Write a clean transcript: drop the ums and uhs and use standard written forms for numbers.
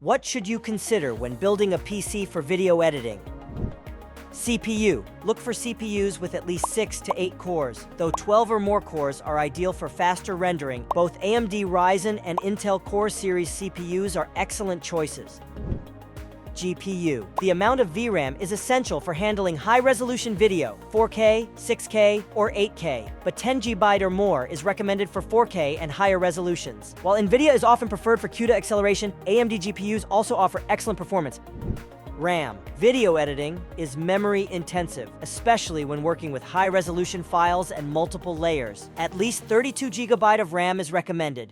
What should you consider when building a PC for video editing? CPU. Look for CPUs with at least 6 to 8 cores, though 12 or more cores are ideal for faster rendering. Both AMD Ryzen and Intel Core Series CPUs are excellent choices. GPU. The amount of VRAM is essential for handling high-resolution video, 4K, 6K, or 8K, but 10 GB or more is recommended for 4K and higher resolutions. While NVIDIA is often preferred for CUDA acceleration, AMD GPUs also offer excellent performance. RAM. Video editing is memory-intensive, especially when working with high-resolution files and multiple layers. At least 32 GB of RAM is recommended.